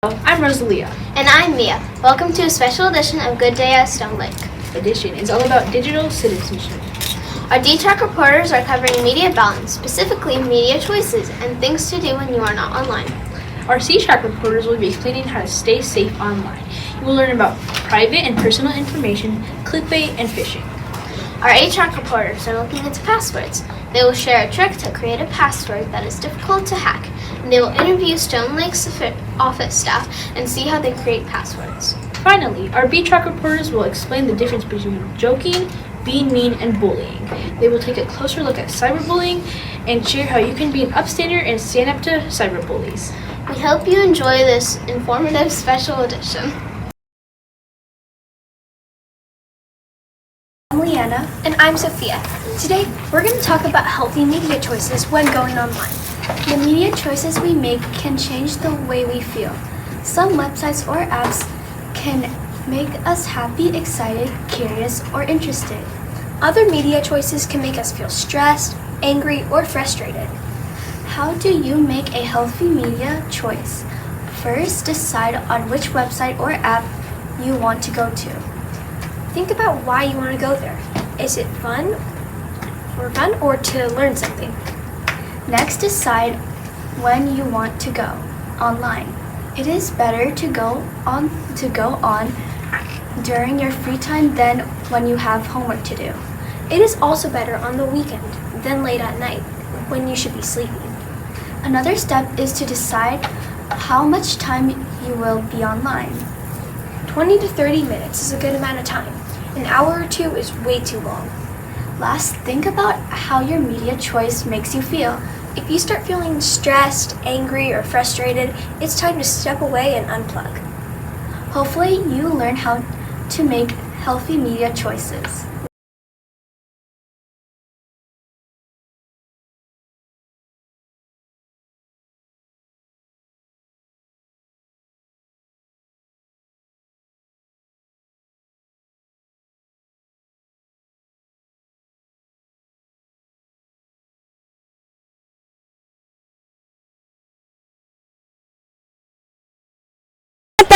I'm Rosalia. And I'm Mia. Welcome to a special edition of Good Day at Stone Lake. Edition is all about digital citizenship. Our DTrack reporters are covering media balance, specifically media choices and things to do when you are not online. Our C-Track reporters will be explaining how to stay safe online. You will learn about private and personal information, clickbait, and phishing. Our A-Track reporters are looking into passwords. They will share a trick to create a password that is difficult to hack, and they will interview Stone Lake's office staff and see how they create passwords. Finally, our B-Track reporters will explain the difference between joking, being mean, and bullying. They will take a closer look at cyberbullying and share how you can be an upstander and stand up to cyberbullies. We hope you enjoy this informative special edition. I'm Leanna. And I'm Sophia. Today, we're going to talk about healthy media choices when going online. The media choices we make can change the way we feel. Some websites or apps can make us happy, excited, curious, or interested. Other media choices can make us feel stressed, angry, or frustrated. How do you make a healthy media choice? First, decide on which website or app you want to go to. Think about why you want to go there. Is it fun or to learn something? Next, decide when you want to go online. It is better to go on during your free time than when you have homework to do. It is also better on the weekend than late at night when you should be sleeping. Another step is to decide how much time you will be online. 20 to 30 minutes is a good amount of time. An hour or two is way too long. Last, think about how your media choice makes you feel. If you start feeling stressed, angry, or frustrated, it's time to step away and unplug. Hopefully, you learn how to make healthy media choices.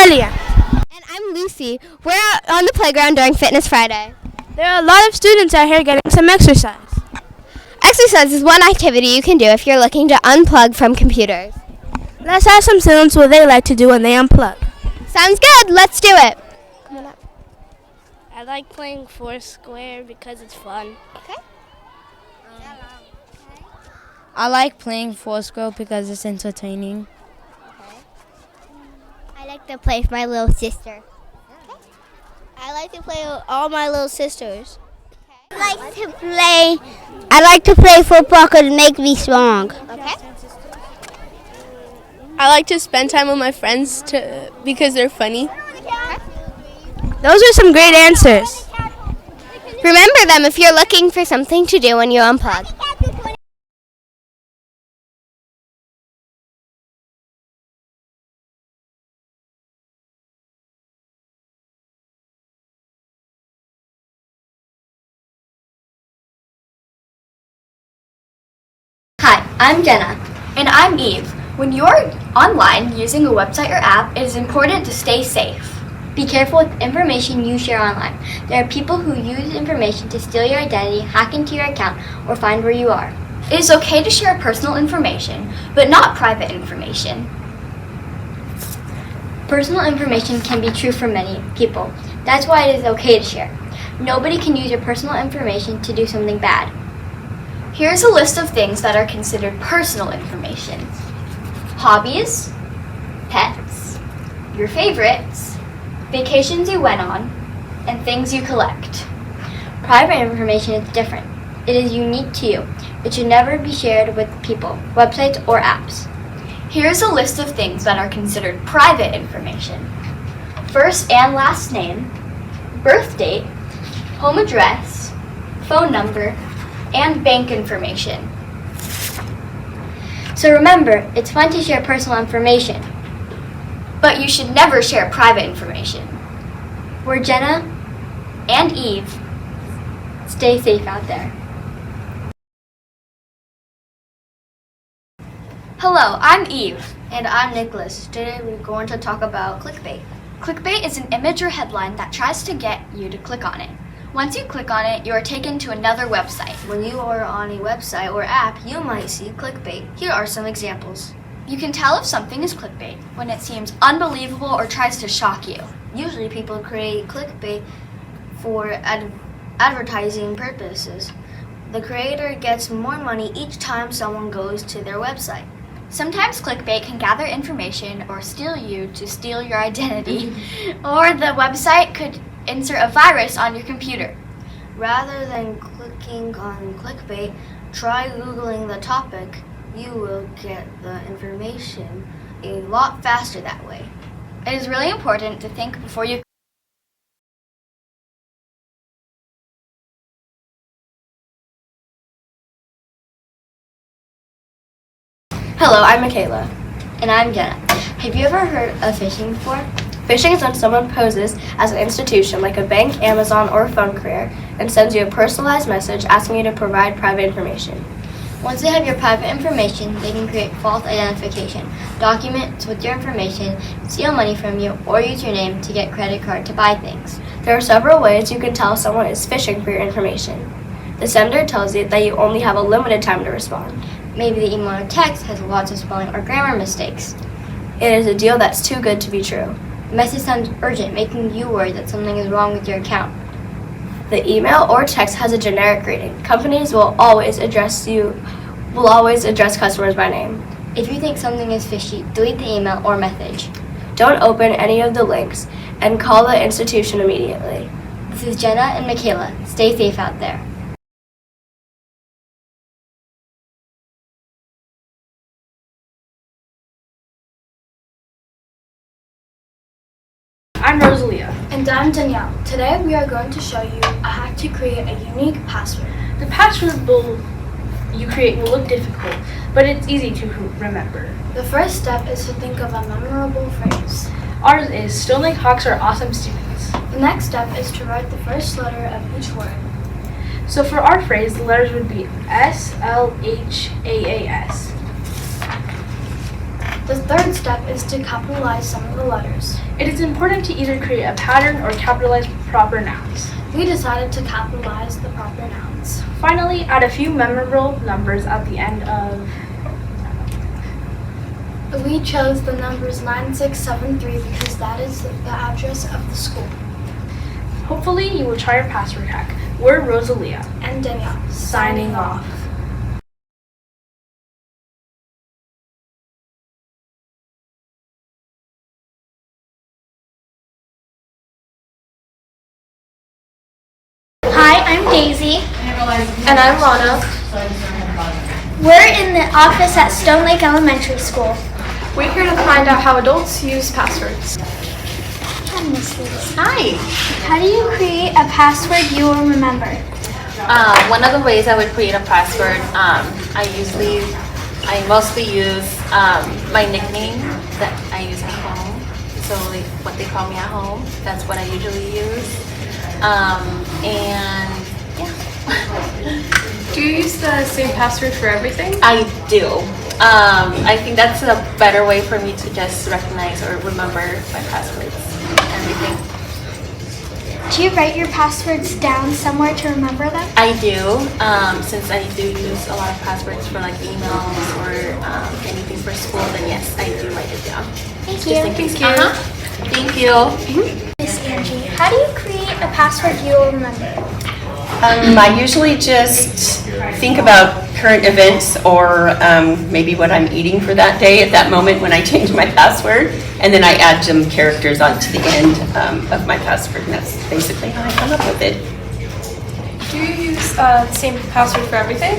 And I'm Lucy. We're out on the playground during Fitness Friday. There are a lot of students out here getting some exercise. Exercise is one activity you can do if you're looking to unplug from computers. Let's ask some students what they like to do when they unplug. Sounds good. Let's do it. Come on up. I like playing Foursquare because it's fun. Okay. I like playing Foursquare because it's entertaining. I like to play with my little sister. I like to play with all my little sisters. I like to play football because it makes me strong. Okay. I like to spend time with my friends because they're funny. Those are some great answers. Remember them if you're looking for something to do when you unplug. Hi, I'm Jenna. And I'm Eve. When you're online using a website or app, it is important to stay safe. Be careful with information you share online. There are people who use information to steal your identity, hack into your account, or find where you are. It is okay to share personal information, but not private information. Personal information can be true for many people. That's why it is okay to share. Nobody can use your personal information to do something bad. Here's a list of things that are considered personal information. Hobbies, pets, your favorites, vacations you went on, and things you collect. Private information is different. It is unique to you. It should never be shared with people, websites, or apps. Here's a list of things that are considered private information. First and last name, birth date, home address, phone number, and bank information. So remember, it's fun to share personal information, but you should never share private information. We're Jenna and Eve. Stay safe out there. Hello, I'm Eve. And I'm Nicholas. Today we're going to talk about clickbait. Clickbait is an image or headline that tries to get you to click on it. Once you click on it, you are taken to another website. When you are on a website or app, you might see clickbait. Here are some examples. You can tell if something is clickbait when it seems unbelievable or tries to shock you. Usually people create clickbait for advertising purposes. The creator gets more money each time someone goes to their website. Sometimes clickbait can gather information or steal you to steal your identity, or the website could insert a virus on your computer. Rather than clicking on clickbait, try Googling the topic. You will get the information a lot faster that way. It is really important to think before you Hello, I'm Michaela. And I'm Jenna. Have you ever heard of phishing before? Phishing is when someone poses as an institution like a bank, Amazon, or a phone career and sends you a personalized message asking you to provide private information. Once they have your private information, they can create false identification, documents with your information, steal money from you, or use your name to get credit card to buy things. There are several ways you can tell someone is phishing for your information. The sender tells you that you only have a limited time to respond. Maybe the email or text has lots of spelling or grammar mistakes. It is a deal that's too good to be true. The message sounds urgent, making you worried that something is wrong with your account. The email or text has a generic rating. Companies will always address customers by name. If you think something is fishy, delete the email or message. Don't open any of the links and call the institution immediately. This is Jenna and Michaela. Stay safe out there. I'm Rosalia. And I'm Danielle. Today we are going to show you a hack to create a unique password. The password you create will look difficult, but it's easy to remember. The first step is to think of a memorable phrase. Ours is Stone Lake Hawks are awesome students. The next step is to write the first letter of each word. So for our phrase, the letters would be SLHAAS. The third step is to capitalize some of the letters. It is important to either create a pattern or capitalize proper nouns. We decided to capitalize the proper nouns. Finally, add a few memorable numbers at the end of. We chose the numbers 9673 because that is the address of the school. Hopefully, you will try our password hack. We're Rosalia And Danielle. signing off. Hi, I'm Daisy. And I'm Lana. We're in the office at Stone Lake Elementary School. We're here to find out how adults use passwords. Hi. How do you create a password you will remember? One of the ways I would create a password, I mostly use my nickname that I use at home. So like what they call me at home, that's what I usually use. And yeah. Do you use the same password for everything? I do. I think that's a better way for me to just recognize or remember my passwords and everything. Do you write your passwords down somewhere to remember them? I do, since I do use a lot of passwords for like emails or anything for school, then yes, I do write it down. Thank Just you. in case. Thank you. Miss Angie, how do you create a password you will remember? I usually just think about current events or maybe what I'm eating for that day at that moment when I change my password, and then I add some characters onto the end of my password, and that's basically how I come up with it. Do you use the same password for everything?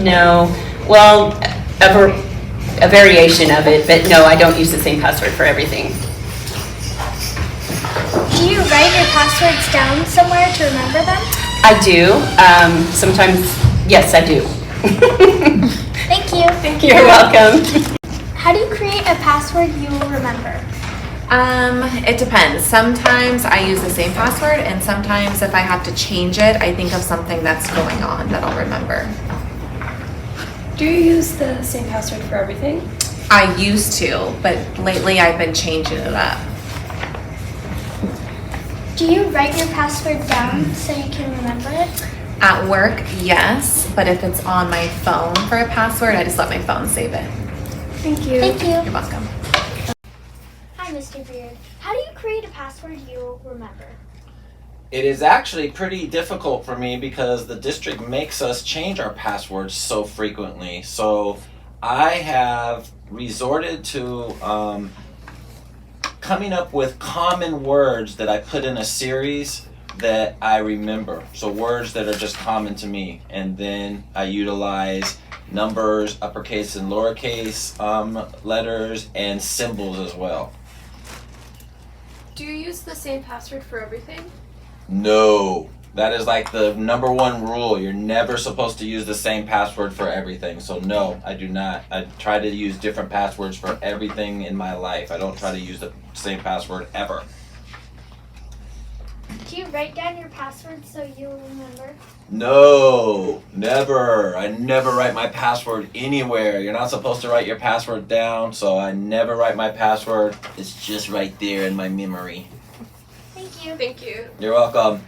No. Well, a variation of it, but no, I don't use the same password for everything. Do you write your passwords down somewhere to remember them? I do. Sometimes, yes, I do. Thank you. You're welcome. How do you create a password you will remember? It depends. Sometimes I use the same password, and sometimes if I have to change it, I think of something that's going on that I'll remember. Do you use the same password for everything? I used to, but lately I've been changing it up. Do you write your password down so you can remember it? At work, yes, but if it's on my phone for a password, I just let my phone save it. Thank you. Thank you. You're welcome. Hi, Mr. Beard. How do you create a password you'll remember? It is actually pretty difficult for me because the district makes us change our passwords so frequently. So I have resorted to coming up with common words that I put in a series that I remember. So words that are just common to me. And then I utilize numbers, uppercase and lowercase letters, and symbols as well. Do you use the same password for everything? No, that is like the number one rule. You're never supposed to use the same password for everything. So no, I do not. I try to use different passwords for everything in my life. I don't try to use the same password ever. Do you write down your password so you'll remember? No, never. I never write my password anywhere. You're not supposed to write your password down, so I never write my password. It's just right there in my memory. Thank you. Thank you. You're welcome.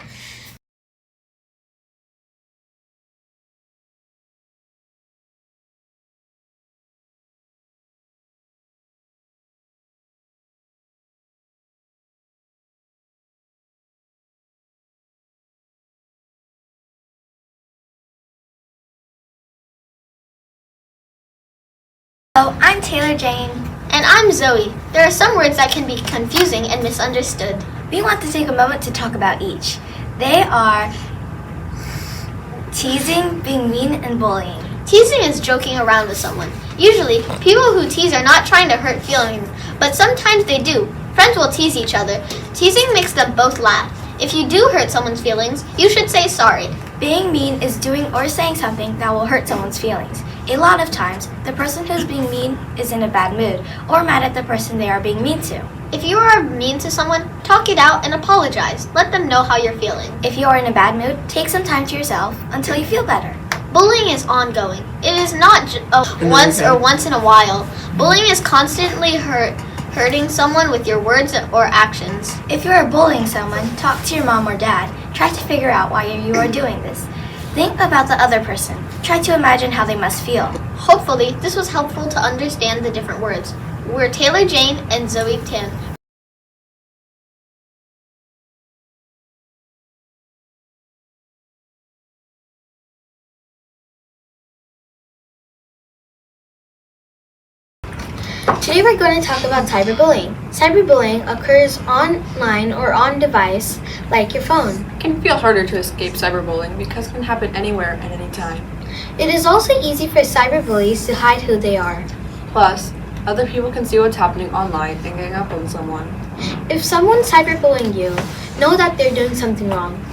Oh, I'm Taylor Jane. And I'm Zoe. There are some words that can be confusing and misunderstood. We want to take a moment to talk about each. They are teasing, being mean, and bullying. Teasing is joking around with someone. Usually, people who tease are not trying to hurt feelings, but sometimes they do. Friends will tease each other. Teasing makes them both laugh. If you do hurt someone's feelings, you should say sorry. Being mean is doing or saying something that will hurt someone's feelings. A lot of times, the person who's being mean is in a bad mood or mad at the person they are being mean to. If you are mean to someone, talk it out and apologize. Let them know how you're feeling. If you are in a bad mood, take some time to yourself until you feel better. Bullying is ongoing. It is not once or once in a while. Bullying is constantly hurting someone with your words or actions. If you are bullying someone, talk to your mom or dad. Try to figure out why you are doing this. Think about the other person. Try to imagine how they must feel. Hopefully, this was helpful to understand the different words. We're Taylor Jane and Zoe Tan. Today we're going to talk about cyberbullying. Cyberbullying occurs online or on device like your phone. It can feel harder to escape cyberbullying because it can happen anywhere at any time. It is also easy for cyberbullies to hide who they are. Plus, other people can see what's happening online and gang up on someone. If someone's cyberbullying you, know that they're doing something wrong.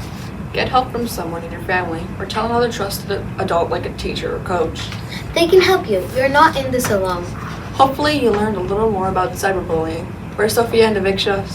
Get help from someone in your family or tell another trusted adult like a teacher or coach. They can help you. You're not in this alone. Hopefully you learned a little more about cyberbullying. We're Sophia and Aviksha.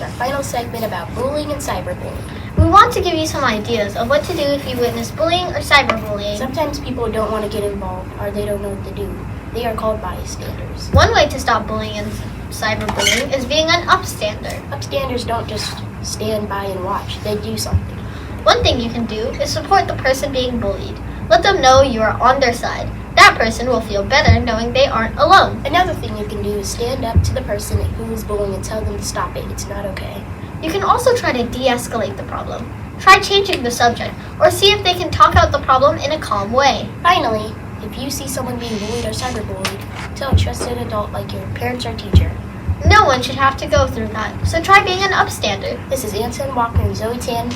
Our final segment about bullying and cyberbullying. We want to give you some ideas of what to do if you witness bullying or cyberbullying. Sometimes people don't want to get involved or they don't know what to do. They are called bystanders. One way to stop bullying and cyberbullying is being an upstander. Upstanders don't just stand by and watch, they do something. One thing you can do is support the person being bullied. Let them know you are on their side. That person will feel better knowing they aren't alone. Another thing you can do is stand up to the person who is bullying and tell them to stop it. It's not okay. You can also try to de-escalate the problem. Try changing the subject or see if they can talk out the problem in a calm way. Finally, if you see someone being bullied or cyberbullied, tell a trusted adult like your parents or teacher. No one should have to go through that, so try being an upstander. This is Anton Walker and Zoe Tan.